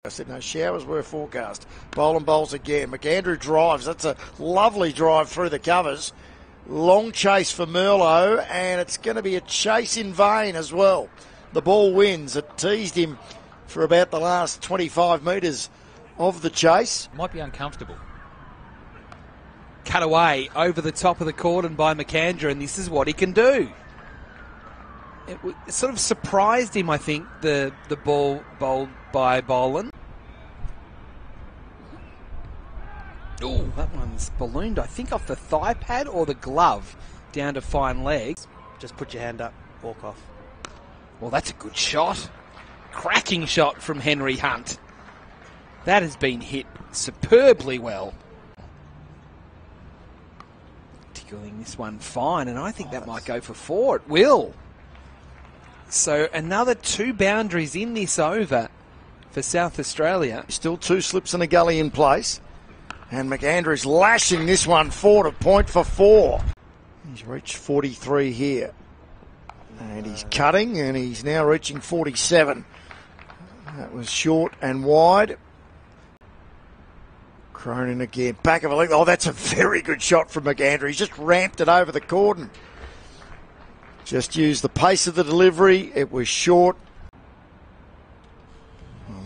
I said no showers were forecast. Boland bowls again. McAndrew drives. That's a lovely drive through the covers. Long chase for Merlot, and it's going to be a chase in vain as well. The ball wins. It teased him for about the last 25 metres of the chase. Might be uncomfortable. Cut away over the top of the cordon by McAndrew, and this is what he can do. It sort of surprised him, I think, the ball bowled by Boland. Oh, that one's ballooned, I think, off the thigh pad or the glove down to fine legs. Just put your hand up, walk off. Well, that's a good shot. Cracking shot from Henry Hunt. That has been hit superbly well. Tickling this one fine, and I think that might go for 4. It will. So another 2 boundaries in this over for South Australia. Still 2 slips and a gully in place. And McAndrew's lashing this one forward, a point for 4. He's reached 43 here. And he's cutting, and he's now reaching 47. That was short and wide. Cronin again, back of a leg. Oh, that's a very good shot from McAndrew. He's just ramped it over the cordon. Just used the pace of the delivery. It was short.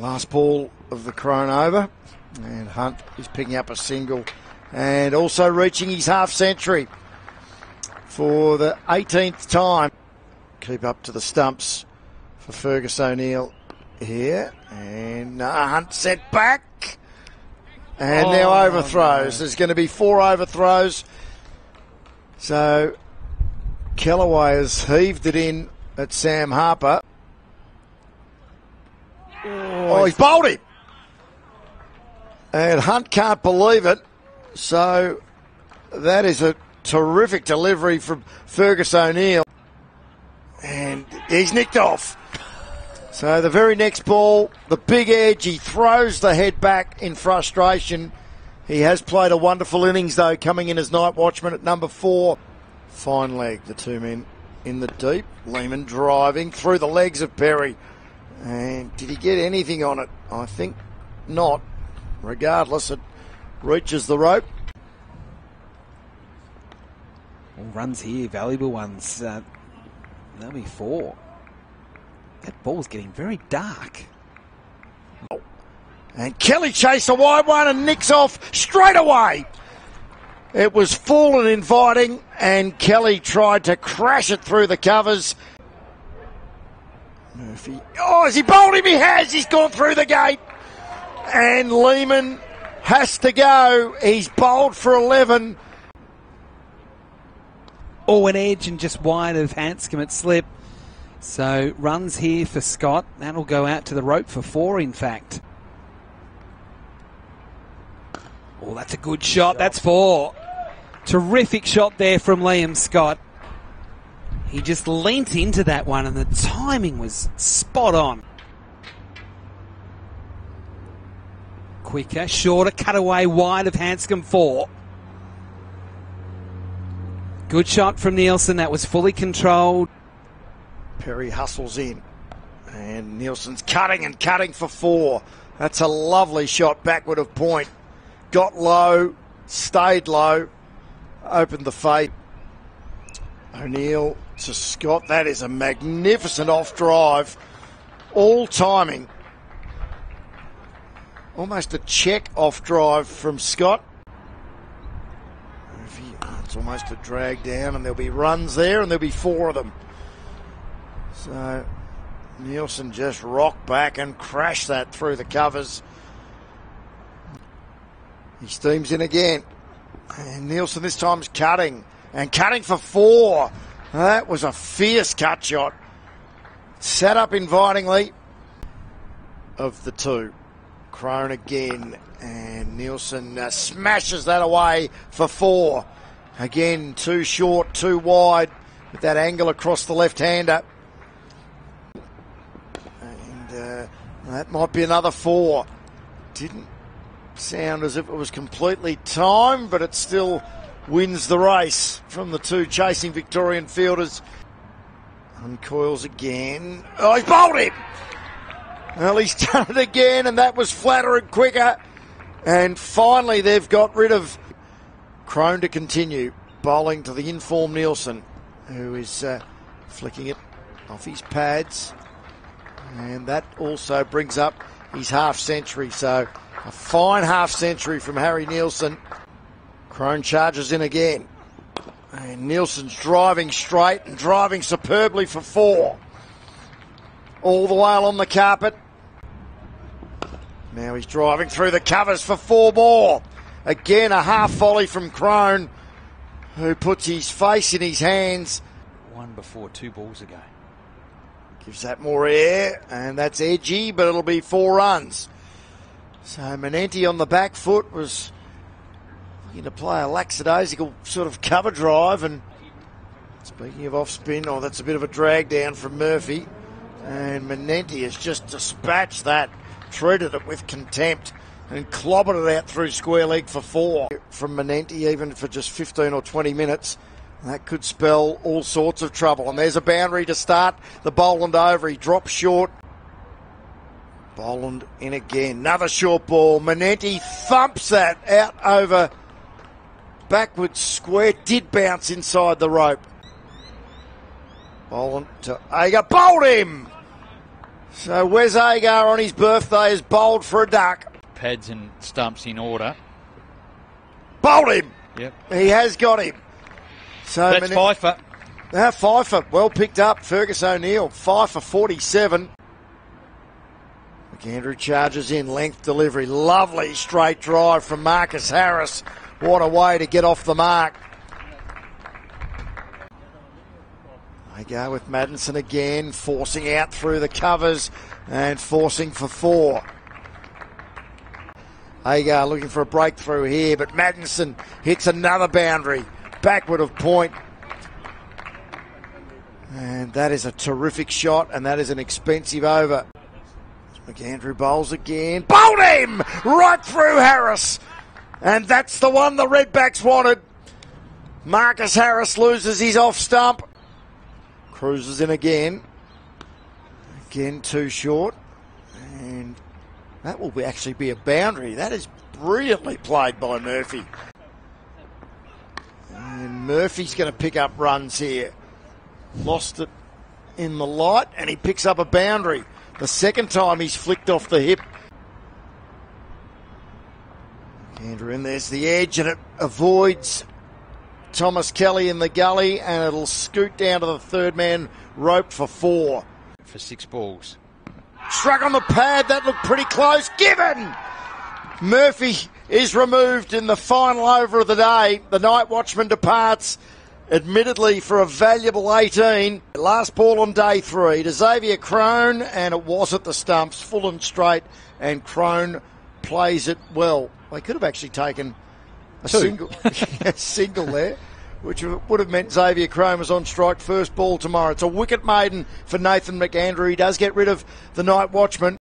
Last ball of the Crone over. And Hunt is picking up a single and also reaching his half century for the 18th time. Keep up to the stumps for Fergus O'Neill here. And Hunt set back. And now overthrows. No. There's going to be 4 overthrows. So Kellaway has heaved it in at Sam Harper. Oh, he's bowled him. And Hunt can't believe it. So that is a terrific delivery from Fergus O'Neill. And he's nicked off. So the very next ball, the big edge, he throws the head back in frustration. He has played a wonderful innings, though, coming in as night watchman at number 4. Fine leg, the 2 men in the deep. Lehman driving through the legs of Perry. And did he get anything on it? I think not. Regardless, it reaches the rope. All runs here, valuable ones. There'll be 4. That ball's getting very dark. And Kelly chased a wide one and nicks off straight away. It was full and inviting, and Kelly tried to crash it through the covers. Murphy. Oh, has he bowled him? He has. He's gone through the gate. And Lehman has to go. He's bowled for 11. Oh, an edge and just wide of Hanscom at slip. So runs here for Scott. That'll go out to the rope for 4, in fact. Oh, that's a good shot. That's 4. Terrific shot there from Liam Scott. He just leant into that one, and the timing was spot on. Quicker, shorter, cut away wide of Hanscom 4. Good shot from Nielsen. That was fully controlled. Perry hustles in. And Nielsen's cutting and cutting for 4. That's a lovely shot backward of point. Got low, stayed low, opened the fade. O'Neill to Scott. That is a magnificent off drive. All timing. Almost a check off drive from Scott. It's almost a drag down, and there'll be runs there, and there'll be 4 of them. So Nielsen just rocked back and crashed that through the covers. He steams in again. And Nielsen this time is cutting. And cutting for 4. That was a fierce cut shot. Set up invitingly of the 2. Crone again. And Nielsen smashes that away for 4. Again, too short, too wide. With that angle across the left-hander. And that might be another 4. Didn't sound as if it was completely timed, but it still wins the race from the 2 chasing Victorian fielders. Uncoils again. Oh, he's bowled him! Well, he's done it again, and that was flatter and quicker. And finally, they've got rid of Crone to continue. Bowling to the informed Nielsen, who is flicking it off his pads. And that also brings up his half century. So a fine half century from Harry Nielsen. Crone charges in again. And Nielsen's driving straight and driving superbly for 4. All the way along the carpet. Now he's driving through the covers for 4 more. Again, a half volley from Crone, who puts his face in his hands. 1 before 2 balls ago. Gives that more air, and that's edgy, but it'll be 4 runs. So Manenti on the back foot was looking to play a lackadaisical sort of cover drive. And speaking of off spin, that's a bit of a drag down from Murphy. And Manenti has just dispatched that, treated it with contempt, and clobbered it out through square leg for 4 from Manenti, even for just 15 or 20 minutes. That could spell all sorts of trouble. And there's a boundary to start the Boland over. He drops short. Boland in again. Another short ball. Manenti thumps that out over backwards square. Did bounce inside the rope. Boland to Agar. Bowled him! So Wes Agar on his birthday is bowled for a duck. Pads and stumps in order. Bowled him! Yep. He has got him. So That's Pfeiffer. Pfeiffer, well picked up. Fergus O'Neill, Pfeiffer 47. McAndrew charges in, length delivery. Lovely straight drive from Marcus Harris. What a way to get off the mark. They go with Maddinson again, forcing out through the covers and forcing for 4. Agar looking for a breakthrough here, but Maddinson hits another boundary. Backward of point. And that is a terrific shot, and that is an expensive over. McAndrew bowls again. Bowled him! Right through Harris. And that's the one the Redbacks wanted. Marcus Harris loses his off stump. Cruises in again. Again, too short. And that will actually be a boundary. That is brilliantly played by Murphy. And Murphy's going to pick up runs here. Lost it in the light, and he picks up a boundary. The second time he's flicked off the hip. Andrew in, there's the edge, and it avoids Thomas Kelly in the gully, and it'll scoot down to the third man rope for 4. For 6 balls. Struck on the pad, that looked pretty close. Given! Murphy is removed in the final over of the day. The night watchman departs, admittedly for a valuable 18. Last ball on day 3 to Xavier Crone, and it was at the stumps, full and straight, and Crone plays it well. They could have actually taken a single there, which would have meant Xavier Crone was on strike first ball tomorrow. It's a wicket maiden for Nathan McAndrew. He does get rid of the night watchman.